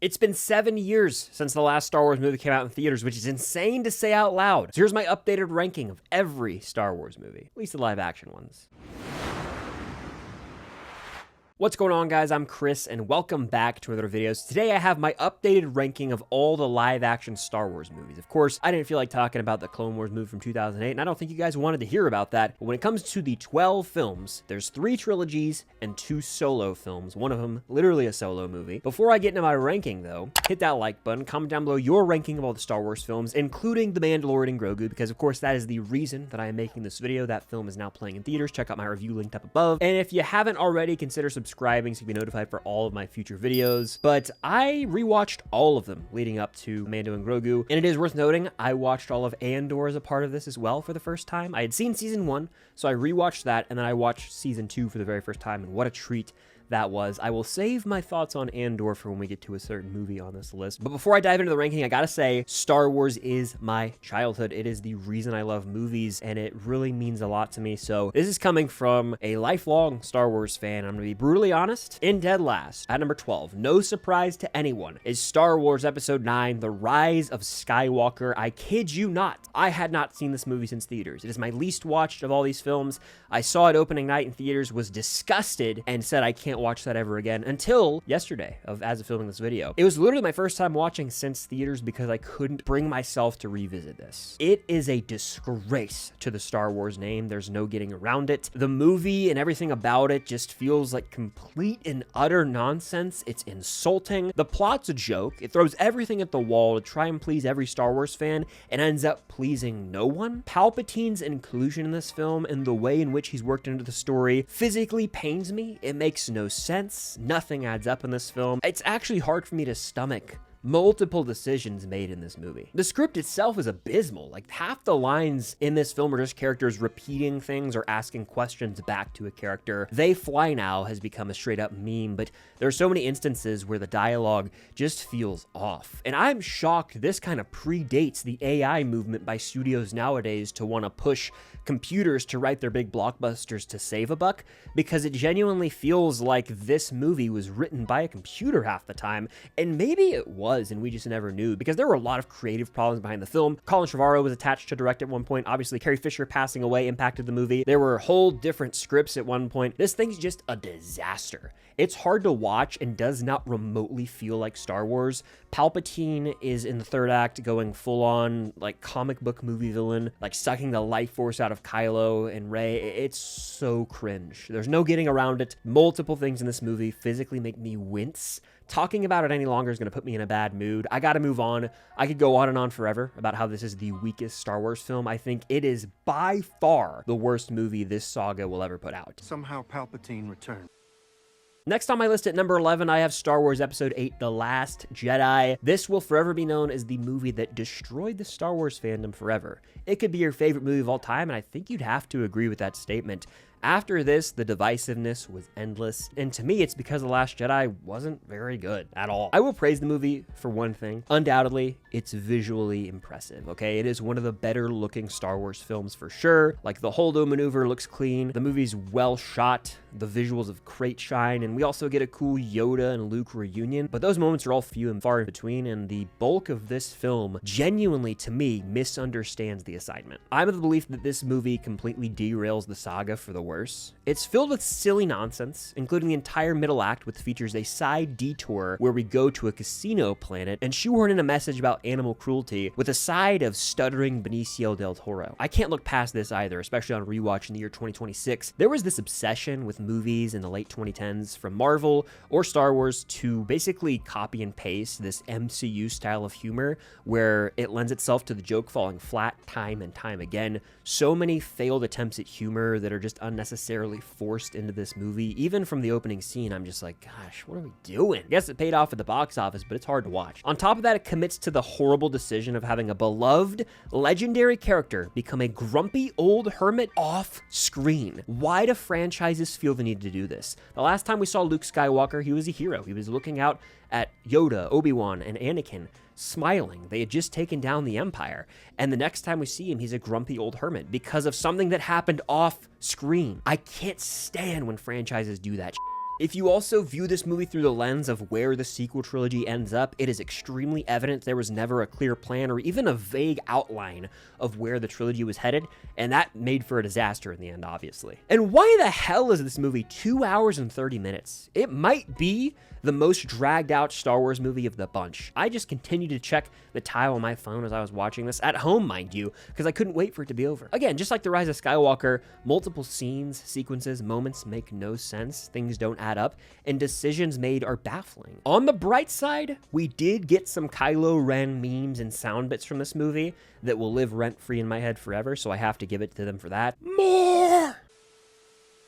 It's been 7 years since the last Star Wars movie came out in theaters, which is insane to say out loud. So here's my updated ranking of every Star Wars movie, at least the live action ones. What's going on, guys? I'm Chris, and welcome back to another video. So today I have my updated ranking of all the live-action Star Wars movies. Of course, I didn't feel like talking about the Clone Wars movie from 2008, and I don't think you guys wanted to hear about that. But when it comes to the 12 films, there's 3 trilogies and 2 solo films, one of them literally a solo movie. Before I get into my ranking, though, hit that like button, comment down below your ranking of all the Star Wars films, including The Mandalorian and Grogu, because of course that is the reason that I am making this video. That film is now playing in theaters. Check out my review linked up above. And if you haven't already, consider subscribing so you can be notified for all of my future videos. But I rewatched all of them leading up to Mando and Grogu, and it is worth noting I watched all of Andor as a part of this as well for the first time. I had seen season 1, so I rewatched that, and then I watched season 2 for the very first time, and what a treat that was. I will save my thoughts on Andor for when we get to a certain movie on this list. But before I dive into the ranking, I gotta say, Star Wars is my childhood. It is the reason I love movies, and it really means a lot to me. So this is coming from a lifelong Star Wars fan. I'm gonna be brutally honest. In dead last, at number 12, no surprise to anyone, is Star Wars Episode 9, The Rise of Skywalker. I kid you not, I had not seen this movie since theaters. It is my least watched of all these films. I saw it opening night in theaters, was disgusted, and said I can't watch that ever again until yesterday as of filming this video. It was literally my first time watching since theaters because I couldn't bring myself to revisit this. It is a disgrace to the Star Wars name. There's no getting around it. The movie and everything about it just feels like complete and utter nonsense. It's insulting. The plot's a joke. It throws everything at the wall to try and please every Star Wars fan and ends up pleasing no one. Palpatine's inclusion in this film and the way in which he's worked into the story physically pains me. It makes no sense. Nothing adds up in this film. It's actually hard for me to stomach multiple decisions made in this movie. The script itself is abysmal. Like, half the lines in this film are just characters repeating things or asking questions back to a character. They Fly Now has become a straight up meme, but there are so many instances where the dialogue just feels off. And I'm shocked this kind of predates the AI movement by studios nowadays to want to push computers to write their big blockbusters to save a buck, because it genuinely feels like this movie was written by a computer half the time, and maybe it was, and we just never knew, because there were a lot of creative problems behind the film. Colin Trevorrow was attached to direct at one point. Obviously, Carrie Fisher passing away impacted the movie. There were whole different scripts at one point. This thing's just a disaster. It's hard to watch and does not remotely feel like Star Wars. Palpatine is in the third act going full on like comic book movie villain, like sucking the life force out of Kylo and Rey. It's so cringe. There's no getting around it. Multiple things in this movie physically make me wince. Talking about it any longer is going to put me in a bad mood. I got to move on. I could go on and on forever about how this is the weakest Star Wars film. I think it is by far the worst movie this saga will ever put out. Somehow Palpatine returned. Next on my list at number 11, I have Star Wars Episode 8, The Last Jedi. This will forever be known as the movie that destroyed the Star Wars fandom forever. It could be your favorite movie of all time, and I think you'd have to agree with that statement. After this, the divisiveness was endless, and to me, it's because The Last Jedi wasn't very good at all. I will praise the movie for one thing. Undoubtedly, it's visually impressive, okay? It is one of the better looking Star Wars films for sure. Like, the Holdo maneuver looks clean, the movie's well shot, the visuals of Crate shine, and we also get a cool Yoda and Luke reunion, but those moments are all few and far in between, and the bulk of this film genuinely, to me, misunderstands the assignment. I'm of the belief that this movie completely derails the saga for the worse. It's filled with silly nonsense, including the entire middle act, which features a side detour where we go to a casino planet and shoehorn in a message about animal cruelty with a side of stuttering Benicio del Toro. I can't look past this either, especially on rewatch in the year 2026. There was this obsession with movies in the late 2010s from Marvel or Star Wars to basically copy and paste this MCU style of humor where it lends itself to the joke falling flat time and time again. So many failed attempts at humor that are just unnecessarily forced into this movie. Even from the opening scene, I'm just like, gosh, what are we doing? I guess it paid off at the box office, but it's hard to watch. On top of that, it commits to the horrible decision of having a beloved, legendary character become a grumpy old hermit off screen. Why do franchises feel the need to do this? The last time we saw Luke Skywalker, he was a hero. He was looking out at Yoda, Obi-Wan, and Anakin, smiling. They had just taken down the Empire. And the next time we see him, he's a grumpy old hermit because of something that happened off screen. I can't stand when franchises do that. If you also view this movie through the lens of where the sequel trilogy ends up, it is extremely evident there was never a clear plan or even a vague outline of where the trilogy was headed, and that made for a disaster in the end, obviously. And why the hell is this movie 2 hours and 30 minutes? It might be the most dragged out Star Wars movie of the bunch. I just continued to check the time on my phone as I was watching this, at home, mind you, because I couldn't wait for it to be over. Again, just like the Rise of Skywalker, multiple scenes, sequences, moments make no sense, things don't add up, and decisions made are baffling. On the bright side, we did get some Kylo Ren memes and sound bits from this movie that will live rent-free in my head forever, so I have to give it to them for that. More!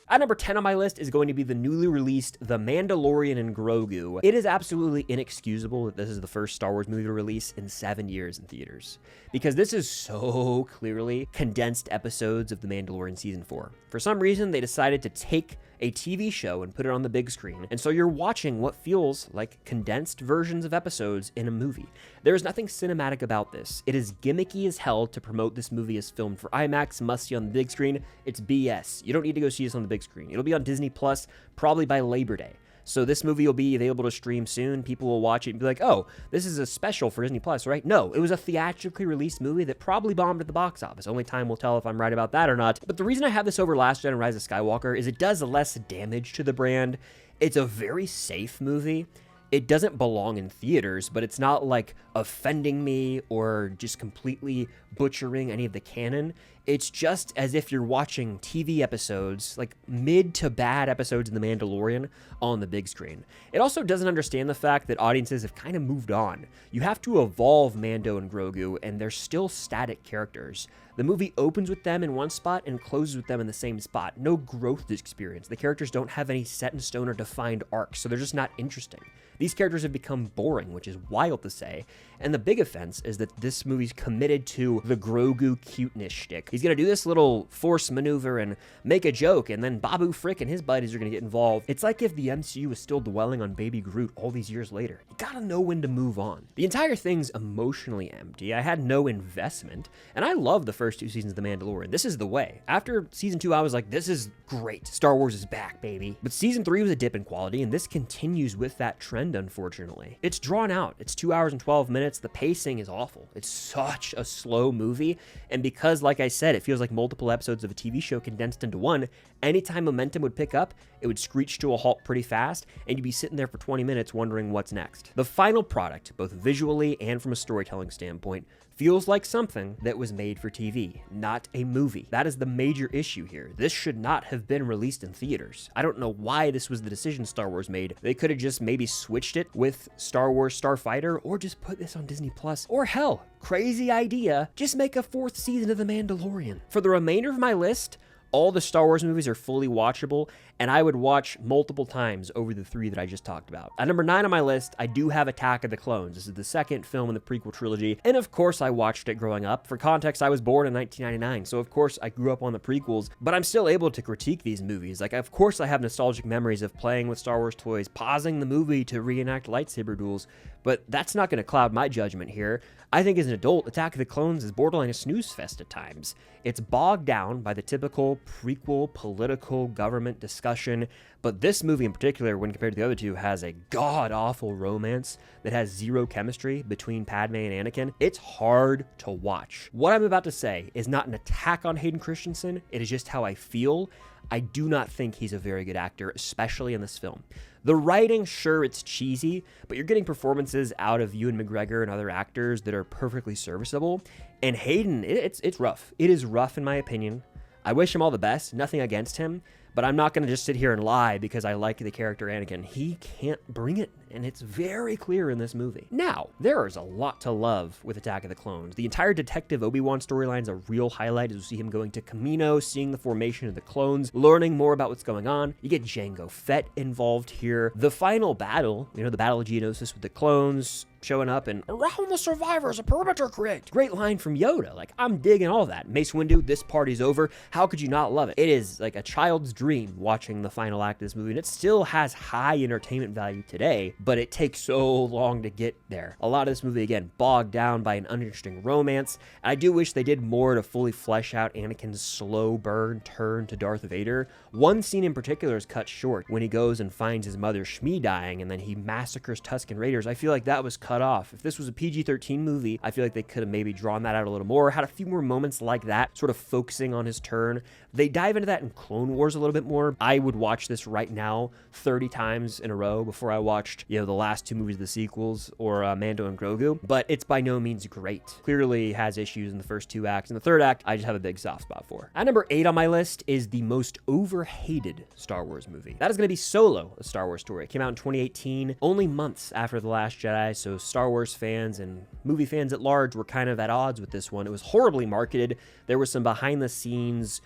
At number 10 on my list is going to be the newly released The Mandalorian and Grogu. It is absolutely inexcusable that this is the first Star Wars movie to release in 7 years in theaters, because this is so clearly condensed episodes of The Mandalorian Season 4. For some reason, they decided to take a TV show and put it on the big screen, and so you're watching what feels like condensed versions of episodes in a movie. There is nothing cinematic about this. It is gimmicky as hell to promote this movie as filmed for IMAX, must-see on the big screen. It's BS. You don't need to go see this on the big screen. It'll be on Disney Plus probably by Labor Day. So this movie will be available to stream soon. People will watch it and be like, oh, this is a special for Disney Plus, right? No, it was a theatrically released movie that probably bombed at the box office. Only time will tell if I'm right about that or not. But the reason I have this over Last Jedi and Rise of Skywalker is it does less damage to the brand. It's a very safe movie. It doesn't belong in theaters, but it's not like offending me or just completely butchering any of the canon. It's just as if you're watching TV episodes, like mid to bad episodes of The Mandalorian on the big screen. It also doesn't understand the fact that audiences have kind of moved on. You have to evolve Mando and Grogu, and they're still static characters. The movie opens with them in one spot and closes with them in the same spot. No growth experience. The characters don't have any set in stone or defined arcs, so they're just not interesting. These characters have become boring, which is wild to say, and the big offense is that this movie's committed to the Grogu cuteness shtick. He's gonna do this little force maneuver and make a joke, and then Babu Frick and his buddies are gonna get involved. It's like if the MCU was still dwelling on Baby Groot all these years later. You gotta know when to move on. The entire thing's emotionally empty. I had no investment, and I love the first 2 seasons of The Mandalorian. This is the way. After season 2, I was like, this is great. Star Wars is back, baby. But season 3 was a dip in quality, and this continues with that trend, unfortunately. It's drawn out. It's 2 hours and 12 minutes. The pacing is awful. It's such a slow movie, and because, like I said, it feels like multiple episodes of a TV show condensed into one, anytime momentum would pick up, it would screech to a halt pretty fast, and you'd be sitting there for 20 minutes wondering what's next. The final product, both visually and from a storytelling standpoint, feels like something that was made for TV, not a movie. That is the major issue here. This should not have been released in theaters. I don't know why this was the decision Star Wars made. They could have just maybe switched it with Star Wars Starfighter, or just put this on Disney Plus. Or hell, crazy idea, just make a 4th season of The Mandalorian. For the remainder of my list, all the Star Wars movies are fully watchable, and I would watch multiple times over the 3 that I just talked about. At number 9 on my list, I do have Attack of the Clones. This is the second film in the prequel trilogy, and of course I watched it growing up. For context, I was born in 1999, so of course I grew up on the prequels, but I'm still able to critique these movies. Like, of course I have nostalgic memories of playing with Star Wars toys, pausing the movie to reenact lightsaber duels, but that's not going to cloud my judgment here. I think as an adult, Attack of the Clones is borderline a snooze fest at times. It's bogged down by the typical prequel political government discussion, but this movie in particular, when compared to the other two, has a god-awful romance that has zero chemistry between Padme and Anakin. It's hard to watch. What I'm about to say is not an attack on Hayden Christensen, it is just how I feel. I do not think he's a very good actor, especially in this film. The writing, sure, it's cheesy, but you're getting performances out of Ewan McGregor and other actors that are perfectly serviceable. And Hayden, it's rough. It is rough in my opinion. I wish him all the best, nothing against him, but I'm not going to just sit here and lie because I like the character Anakin. He can't bring it, and it's very clear in this movie. Now, there is a lot to love with Attack of the Clones. The entire Detective Obi-Wan storyline is a real highlight as we see him going to Kamino, seeing the formation of the clones, learning more about what's going on. You get Jango Fett involved here. The final battle, the Battle of Geonosis with the clones, showing up and around the survivors, a perimeter create. Great line from Yoda. Like, I'm digging all that. Mace Windu, this party's over. How could you not love it? It is like a child's dream watching the final act of this movie, and it still has high entertainment value today. but it takes so long to get there. A lot of this movie, again, bogged down by an uninteresting romance. I do wish they did more to fully flesh out Anakin's slow burn turn to Darth Vader. One scene in particular is cut short when he goes and finds his mother Shmi dying and then he massacres Tusken Raiders. I feel like that was cut off. If this was a PG-13 movie, I feel like they could have maybe drawn that out a little more, had a few more moments like that, sort of focusing on his turn. They dive into that in Clone Wars a little bit more. I would watch this right now 30 times in a row before I watched, the last two movies of the sequels or Mando and Grogu, but it's by no means great. Clearly has issues in the first two acts. In the third act, I just have a big soft spot for. At number 8 on my list is the most overhated Star Wars movie. That is going to be Solo, a Star Wars story. It came out in 2018, only months after The Last Jedi, so Star Wars fans and movie fans at large were kind of at odds with this one. It was horribly marketed. There were some behind-the-scenes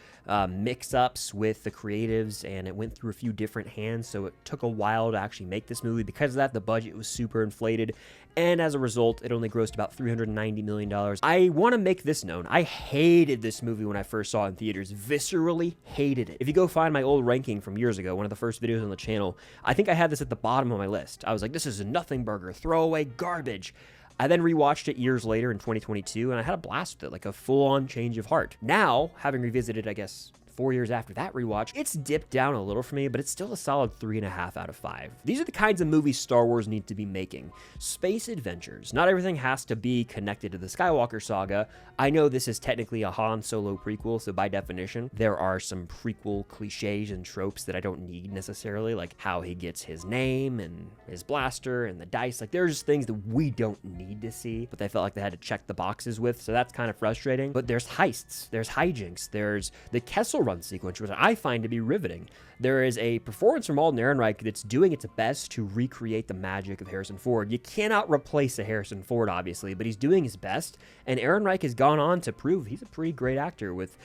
mix-ups with the creatives, and it went through a few different hands, so it took a while to actually make this movie. Because of that, the budget was super inflated, and as a result, it only grossed about $390 million. I want to make this known. I hated this movie when I first saw it in theaters. Viscerally hated it. If you go find my old ranking from years ago, one of the first videos on the channel, I think I had this at the bottom of my list. I was like, this is a nothing burger, throwaway garbage. I then rewatched it years later in 2022, and I had a blast with it, like a full-on change of heart. Now, having revisited, I guess, 4 years after that rewatch, it's dipped down a little for me, but it's still a solid 3.5 out of 5. These are the kinds of movies Star Wars need to be making. Space adventures. Not everything has to be connected to the Skywalker saga. I know this is technically a Han Solo prequel, so by definition, there are some prequel cliches and tropes that I don't need necessarily, like how he gets his name and his blaster and the dice. Like, there's just things that we don't need to see, but they felt like they had to check the boxes with, so that's kind of frustrating. But there's heists, there's hijinks, there's the Kessel Run sequence, which I find to be riveting. There is a performance from Alden Ehrenreich that's doing its best to recreate the magic of Harrison Ford. You cannot replace a Harrison Ford, obviously, but he's doing his best, and Ehrenreich has gone on to prove he's a pretty great actor with,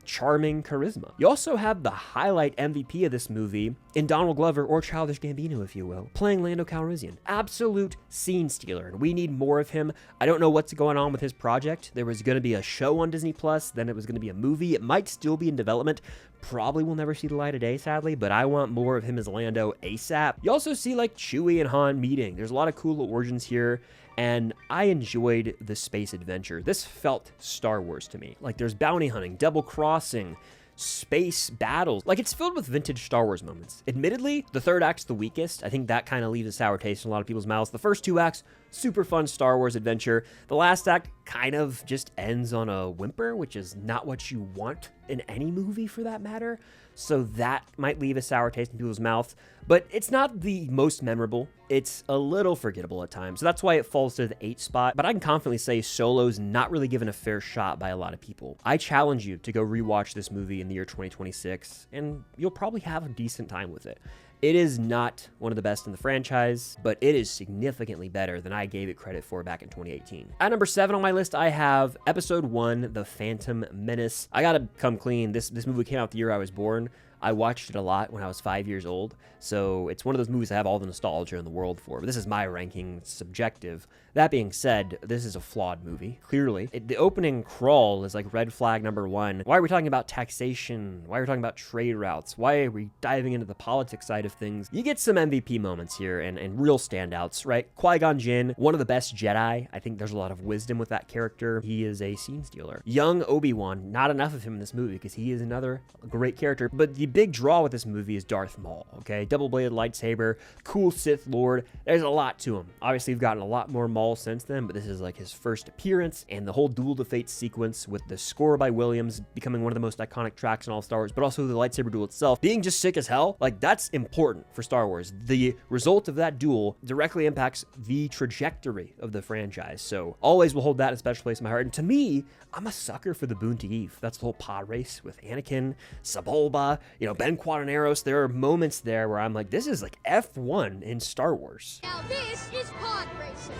charming charisma. You also have the highlight MVP of this movie in Donald Glover, or Childish Gambino, if you will, playing Lando Calrissian. Absolute scene stealer, and we need more of him. I don't know what's going on with his project. There was going to be a show on Disney+, then it was going to be a movie. It might still be in development. Probably will never see the light of day, sadly, but I want more of him as Lando ASAP. You also see, like, Chewie and Han meeting. There's a lot of cool origins here, and I enjoyed the space adventure. This felt Star Wars to me. Like, there's bounty hunting, double crossing, space battles. Like, it's filled with vintage Star Wars moments. Admittedly, the third act's the weakest. I think that kind of leaves a sour taste in a lot of people's mouths. The first two acts, super fun Star Wars adventure. The last act kind of just ends on a whimper, which is not what you want in any movie for that matter. So that might leave a sour taste in people's mouths, but it's not the most memorable. It's a little forgettable at times. So that's why it falls to the 8th spot, but I can confidently say Solo's not really given a fair shot by a lot of people. I challenge you to go rewatch this movie in the year 2026, and you'll probably have a decent time with it. It is not one of the best in the franchise, but it is significantly better than I gave it credit for back in 2018. At number 7 on my list, I have Episode 1, The Phantom Menace. I gotta come clean. This movie came out the year I was born. I watched it a lot when I was 5 years old, so it's one of those movies I have all the nostalgia in the world for, but this is my ranking, subjective. That being said, this is a flawed movie, clearly. The opening crawl is like red flag number 1. Why are we talking about taxation? Why are we talking about trade routes? Why are we diving into the politics side of things? You get some MVP moments here and real standouts, right? Qui-Gon Jinn, one of the best Jedi. I think there's a lot of wisdom with that character. He is a scene stealer. Young Obi-Wan, not enough of him in this movie because he is another great character, but the big draw with this movie is Darth Maul, okay? Double-bladed lightsaber, cool Sith Lord. There's a lot to him. Obviously, we've gotten a lot more Maul since then, but this is like his first appearance, and the whole Duel to Fate sequence with the score by Williams becoming one of the most iconic tracks in all Star Wars, but also the lightsaber duel itself being just sick as hell. Like, that's important for Star Wars. The result of that duel directly impacts the trajectory of the franchise, so always will hold that in a special place in my heart. And to me, I'm a sucker for the Boonta Eve. That's the whole pod race with Anakin, Sebulba, Ben Quaternaros. There are moments there where I'm like, this is like F1 in Star Wars. Now this is pod racing.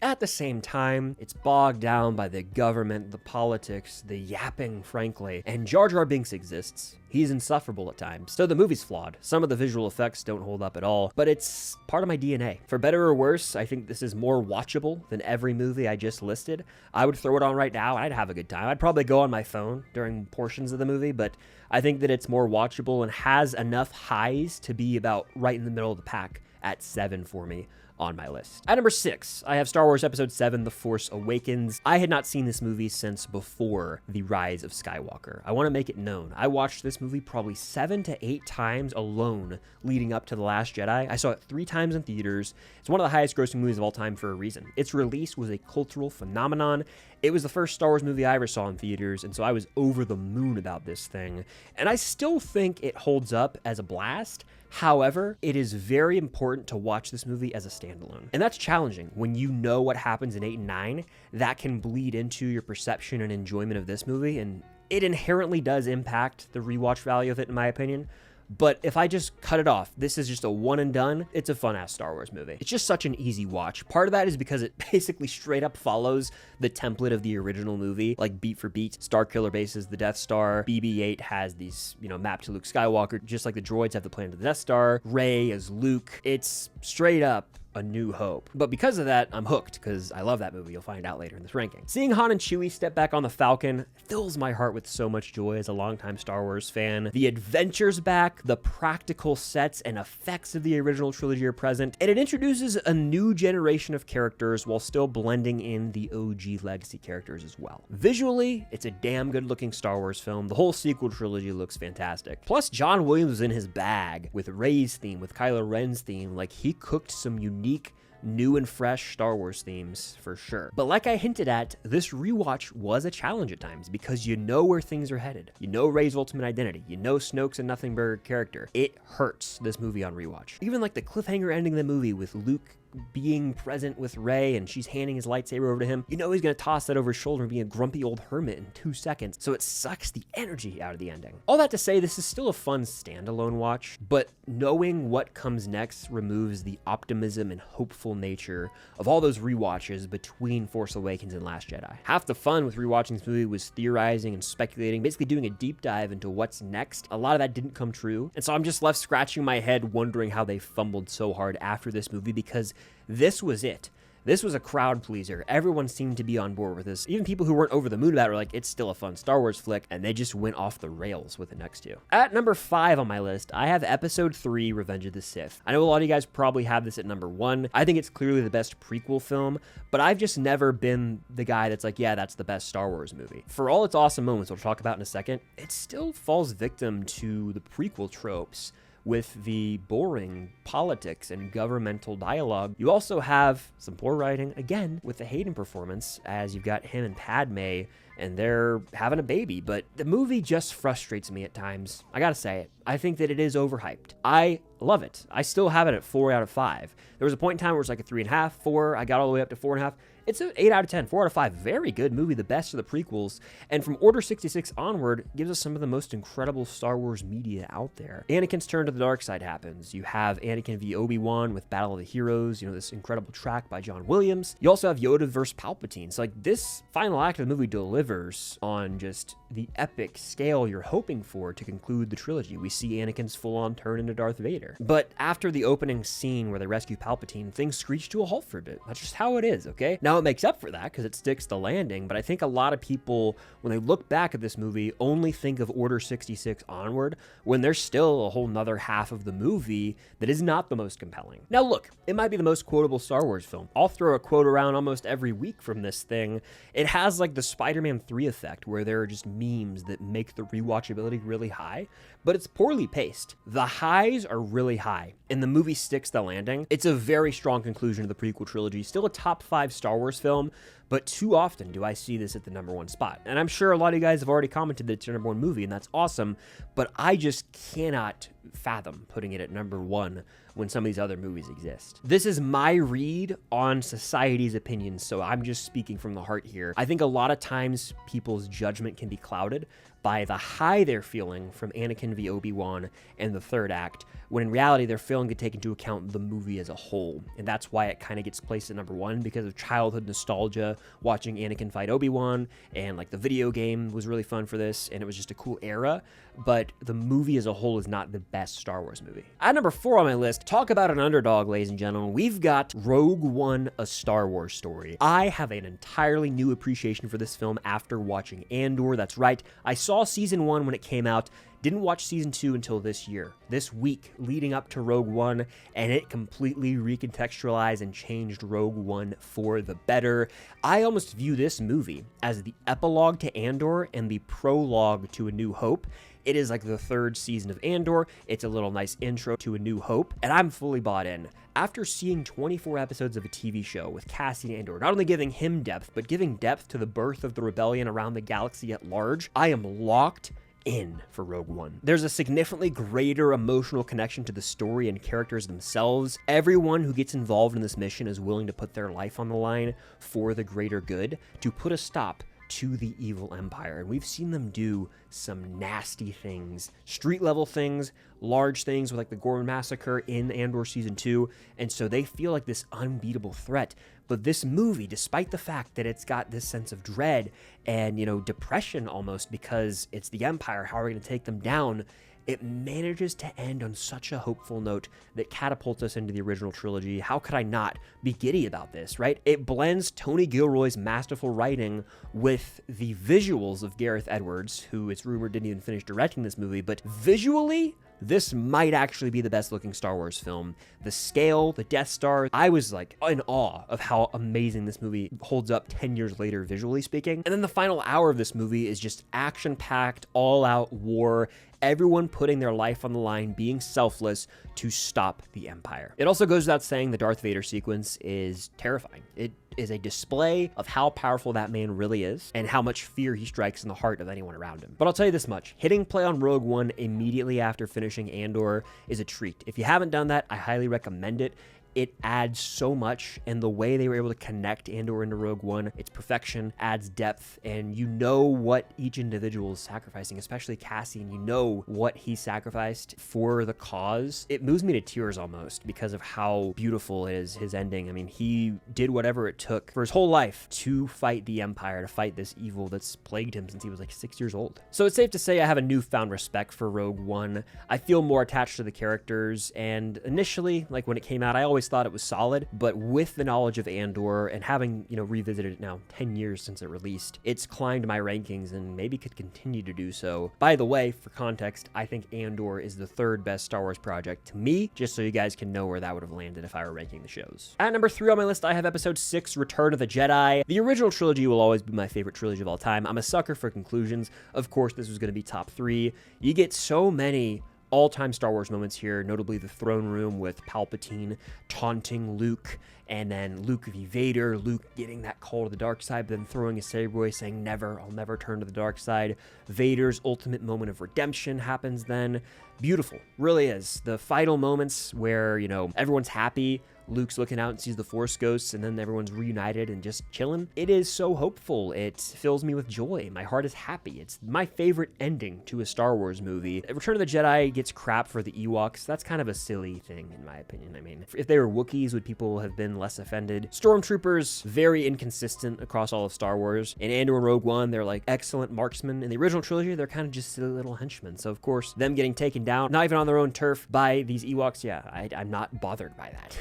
At the same time, it's bogged down by the government, the politics, the yapping, frankly, and Jar Jar Binks exists. He's insufferable at times. So the movie's flawed. Some of the visual effects don't hold up at all, but it's part of my DNA. For better or worse, I think this is more watchable than every movie I just listed. I would throw it on right now, and I'd have a good time. I'd probably go on my phone during portions of the movie, but I think that it's more watchable and has enough highs to be about right in the middle of the pack at 7 for me on my list. At number 6, I have Star Wars Episode 7, The Force Awakens. I had not seen this movie since before The Rise of Skywalker. I want to make it known. I watched this movie probably 7 to 8 times alone leading up to The Last Jedi. I saw it 3 times in theaters. It's one of the highest grossing movies of all time for a reason. Its release was a cultural phenomenon. It was the first Star Wars movie I ever saw in theaters, and so I was over the moon about this thing. And I still think it holds up as a blast. However, it is very important to watch this movie as a standalone. And that's challenging. When you know what happens in 8 and 9, that can bleed into your perception and enjoyment of this movie, and it inherently does impact the rewatch value of it, in my opinion. But if I just cut it off, this is just a one and done. It's a fun-ass Star Wars movie. It's just such an easy watch. Part of that is because it basically straight up follows the template of the original movie, like beat for beat. Starkiller Base is the Death Star. BB-8 has these, mapped to Luke Skywalker, just like the droids have the plan to the Death Star. Rey is Luke. It's straight up A New Hope. But because of that, I'm hooked, because I love that movie. You'll find out later in this ranking. Seeing Han and Chewie step back on the Falcon fills my heart with so much joy as a longtime Star Wars fan. The adventure's back, the practical sets and effects of the original trilogy are present, and it introduces a new generation of characters while still blending in the OG legacy characters as well. Visually, it's a damn good looking Star Wars film. The whole sequel trilogy looks fantastic. Plus, John Williams was in his bag with Rey's theme, with Kylo Ren's theme. Like, he cooked some unique, new and fresh Star Wars themes for sure. But like I hinted at, this rewatch was a challenge at times because you know where things are headed. You know Rey's ultimate identity. You know Snoke's a nothing burger character. It hurts, this movie on rewatch. Even like the cliffhanger ending of the movie with Luke being present with Rey and she's handing his lightsaber over to him, you know he's gonna toss that over his shoulder and be a grumpy old hermit in 2 seconds, so it sucks the energy out of the ending. All that to say, this is still a fun standalone watch, but knowing what comes next removes the optimism and hopeful nature of all those rewatches between Force Awakens and Last Jedi. Half the fun with rewatching this movie was theorizing and speculating, basically doing a deep dive into what's next. A lot of that didn't come true, and so I'm just left scratching my head wondering how they fumbled so hard after this movie, because this was it. This was a crowd pleaser. Everyone seemed to be on board with this. Even people who weren't over the moon about it were like, it's still a fun Star Wars flick, and they just went off the rails with the next 2. At number 5 on my list, I have Episode 3, Revenge of the Sith. I know a lot of you guys probably have this at number 1. I think it's clearly the best prequel film, but I've just never been the guy that's like, yeah, that's the best Star Wars movie. For all its awesome moments, we'll talk about in a second, it still falls victim to the prequel tropes with the boring politics and governmental dialogue. You also have some poor writing, again, with the Hayden performance, as you've got him and Padme, and they're having a baby. But the movie just frustrates me at times. I gotta say it. I think that it is overhyped. I love it. I still have it at 4 out of 5. There was a point in time where it was like a 3.5, 4. I got all the way up to 4.5. It's an 8 out of 10, 4 out of 5. Very good movie, the best of the prequels. And from Order 66 onward, gives us some of the most incredible Star Wars media out there. Anakin's turn to the dark side happens. You have Anakin v. Obi-Wan with Battle of the Heroes, this incredible track by John Williams. You also have Yoda versus Palpatine. So like, this final act of the movie delivers on just the epic scale you're hoping for to conclude the trilogy. We see Anakin's full-on turn into Darth Vader. But after the opening scene where they rescue Palpatine, things screech to a halt for a bit. That's just how it is, okay? Now, it makes up for that because it sticks the landing, but I think a lot of people, when they look back at this movie, only think of Order 66 onward, when there's still a whole nother half of the movie that is not the most compelling. Now look, it might be the most quotable Star Wars film. I'll throw a quote around almost every week from this thing. It has like the Spider-Man 3 effect, where there are just memes that make the rewatchability really high, but it's poorly paced. The highs are really high, and the movie sticks the landing. It's a very strong conclusion to the prequel trilogy. Still a top 5 Star Wars film, but too often do I see this at the number 1 spot. And I'm sure a lot of you guys have already commented that it's your number 1 movie, and that's awesome, but I just cannot fathom putting it at number 1 when some of these other movies exist. This is my read on society's opinions, so I'm just speaking from the heart here. I think a lot of times people's judgment can be clouded by the high they're feeling from Anakin v. Obi-Wan and the third act, when in reality they're failing to take into account the movie as a whole. And that's why it kind of gets placed at number 1, because of childhood nostalgia, watching Anakin fight Obi-Wan, and like the video game was really fun for this, and it was just a cool era, but the movie as a whole is not the best Star Wars movie. At number 4 on my list, talk about an underdog, ladies and gentlemen, we've got Rogue One, A Star Wars Story. I have an entirely new appreciation for this film after watching Andor. That's right, I saw season 1 when it came out, Didn't watch season 2 until this year, this week leading up to Rogue One, and it completely recontextualized and changed Rogue One for the better. I almost view this movie as the epilogue to Andor and the prologue to A New Hope. It is like the third season of Andor. It's a little nice intro to A New Hope, and I'm fully bought in. After seeing 24 episodes of a TV show with Cassian Andor, not only giving him depth, but giving depth to the birth of the rebellion around the galaxy at large, I am locked in for Rogue One. There's a significantly greater emotional connection to the story and characters themselves. Everyone who gets involved in this mission is willing to put their life on the line for the greater good to put a stop to the evil empire. And we've seen them do some nasty things, street level things, large things with like the Gorman massacre in Andor season 2. And so they feel like this unbeatable threat. But this movie, despite the fact that it's got this sense of dread and, depression almost because it's the Empire, how are we going to take them down? It manages to end on such a hopeful note that catapults us into the original trilogy. How could I not be giddy about this, right? It blends Tony Gilroy's masterful writing with the visuals of Gareth Edwards, who it's rumored didn't even finish directing this movie, but visually, this might actually be the best looking Star Wars film. The scale, the Death Star, I was like in awe of how amazing this movie holds up 10 years later, visually speaking. And then the final hour of this movie is just action-packed, all-out war, everyone putting their life on the line, being selfless to stop the Empire. It also goes without saying the Darth Vader sequence is terrifying. It is a display of how powerful that man really is and how much fear he strikes in the heart of anyone around him. But I'll tell you this much, hitting play on Rogue One immediately after finishing Andor is a treat. If you haven't done that, I highly recommend it. It adds so much, and the way they were able to connect Andor into Rogue One, its perfection, adds depth, and you know what each individual is sacrificing, especially Cassian. You know what he sacrificed for the cause. It moves me to tears almost because of how beautiful it is, his ending. I mean, he did whatever it took for his whole life to fight the Empire, to fight this evil that's plagued him since he was like 6 years old. So it's safe to say I have a newfound respect for Rogue One. I feel more attached to the characters, and initially, like when it came out, I always thought it was solid, but with the knowledge of Andor and having, revisited it now 10 years since it released, it's climbed my rankings and maybe could continue to do so. By the way, for context, I think Andor is the third best Star Wars project to me, just so you guys can know where that would have landed if I were ranking the shows. At number 3 on my list, I have episode 6, Return of the Jedi. The original trilogy will always be my favorite trilogy of all time. I'm a sucker for conclusions. Of course, this was going to be top 3. You get so many all-time Star Wars moments here, notably the throne room with Palpatine taunting Luke, and then Luke v. Vader, Luke getting that call to the dark side, but then throwing his saber away, saying, never, I'll never turn to the dark side. Vader's ultimate moment of redemption happens then. Beautiful, really is. The final moments where, everyone's happy, Luke's looking out and sees the Force ghosts, and then everyone's reunited and just chilling. It is so hopeful. It fills me with joy. My heart is happy. It's my favorite ending to a Star Wars movie. Return of the Jedi gets crap for the Ewoks. That's kind of a silly thing, in my opinion. I mean, if they were Wookiees, would people have been less offended? Stormtroopers, very inconsistent across all of Star Wars. In Andor and Rogue One, they're like excellent marksmen. In the original trilogy, they're kind of just silly little henchmen. So, of course, them getting taken down, not even on their own turf, by these Ewoks, yeah, I'm not bothered by that.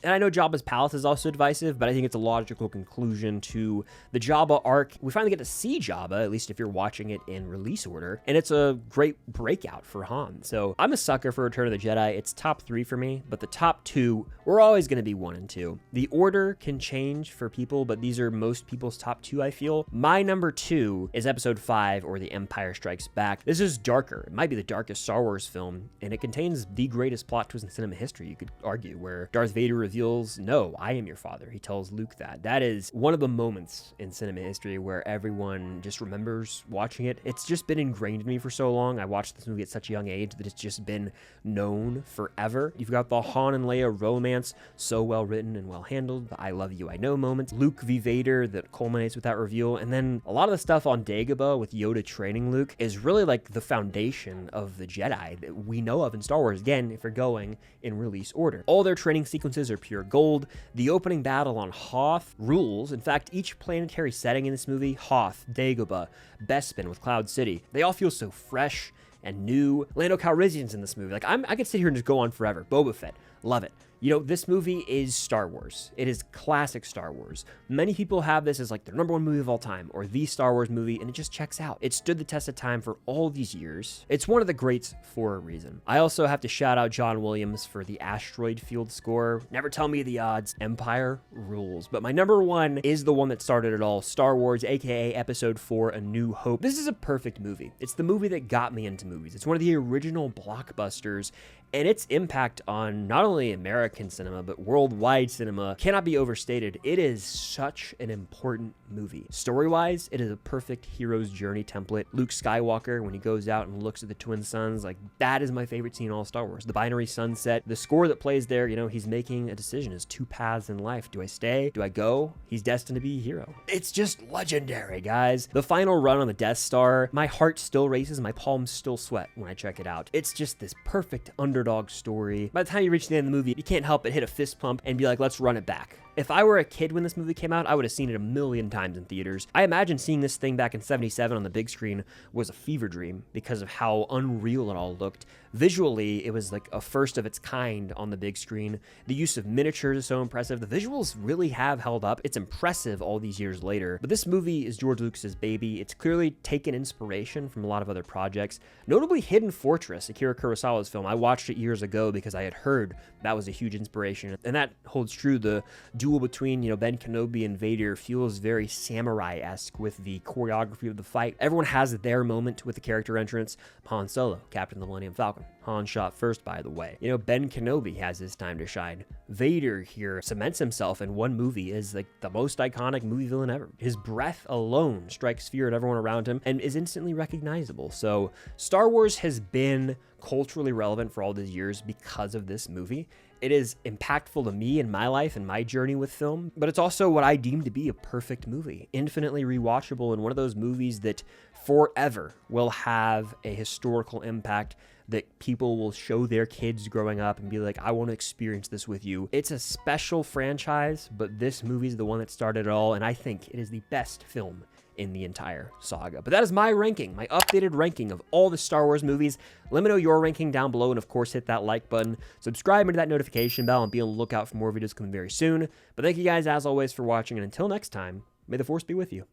And I know Jabba's palace is also divisive, but I think it's a logical conclusion to the Jabba arc. We finally get to see Jabba, at least if you're watching it in release order, and it's a great breakout for Han. So I'm a sucker for Return of the Jedi. It's top 3 for me, but the top 2 were always going to be 1 and 2. The order can change for people, but these are most people's top 2, I feel. My number 2 is Episode 5, or The Empire Strikes Back. This is darker. It might be the darkest Star Wars film, and it contains the greatest plot twist in cinema history, you could argue, where Darth Vader reveals, no, I am your father. He tells Luke that. That is one of the moments in cinema history where everyone just remembers watching it. It's just been ingrained in me for so long. I watched this movie at such a young age that it's just been known forever. You've got the Han and Leia romance, so well written and well handled. The I love you, I know moments. Luke v. Vader that culminates with that reveal. And then a lot of the stuff on Dagobah with Yoda training Luke is really like the foundation of the Jedi that we know of in Star Wars. Again, if you're going in release order. All their training sequences are pure gold. The opening battle on Hoth rules. In fact, each planetary setting in this movie, Hoth, Dagobah, Bespin with Cloud City, they all feel so fresh and new. Lando Calrissian's in this movie. Like, I could sit here and just go on forever. Boba Fett, love it. You know, this movie is Star Wars. It is classic Star Wars. Many people have this as like their number one movie of all time or the Star Wars movie, and it just checks out. It stood the test of time for all these years. It's one of the greats for a reason. I also have to shout out John Williams for the Asteroid Field score. Never tell me the odds. Empire rules. But my number one is the one that started it all, Star Wars, aka Episode 4, A New Hope. This is a perfect movie. It's the movie that got me into movies. It's one of the original blockbusters, and its impact on not only American cinema, but worldwide cinema cannot be overstated. It is such an important movie. Story-wise, it is a perfect hero's journey template. Luke Skywalker, when he goes out and looks at the twin suns, like that is my favorite scene in all Star Wars. The binary sunset, the score that plays there, you know, he's making a decision. There's two paths in life. Do I stay? Do I go? He's destined to be a hero. It's just legendary, guys. The final run on the Death Star, my heart still races, my palms still sweat when I check it out. It's just this perfect underdog story. By the time you reach the end of the movie, you can't help but hit a fist pump and be like, let's run it back. If I were a kid when this movie came out, I would have seen it a million times in theaters. I imagine seeing this thing back in '77 on the big screen was a fever dream because of how unreal it all looked. Visually, it was like a first of its kind on the big screen. The use of miniatures is so impressive. The visuals really have held up. It's impressive all these years later. But this movie is George Lucas's baby. It's clearly taken inspiration from a lot of other projects, notably Hidden Fortress, Akira Kurosawa's film. I watched it years ago because I had heard that was a huge inspiration, and that holds true. The duel between, you know, Ben Kenobi and Vader feels very samurai-esque with the choreography of the fight. Everyone has their moment with the character entrance. Han Solo, Captain of the Millennium Falcon. Han shot first, by the way. You know, Ben Kenobi has his time to shine. Vader here cements himself in one movie as like the most iconic movie villain ever. His breath alone strikes fear at everyone around him and is instantly recognizable. So Star Wars has been culturally relevant for all these years because of this movie. It is impactful to me in my life and my journey with film, but it's also what I deem to be a perfect movie, infinitely rewatchable, and one of those movies that forever will have a historical impact that people will show their kids growing up and be like, I want to experience this with you. It's a special franchise, but this movie is the one that started it all, and I think it is the best film in the entire saga. But that is my ranking, my updated ranking of all the Star Wars movies. Let me know your ranking down below, and of course hit that like button, subscribe into that notification bell, and be on the lookout for more videos coming very soon. But thank you guys as always for watching, and until next time, may the Force be with you.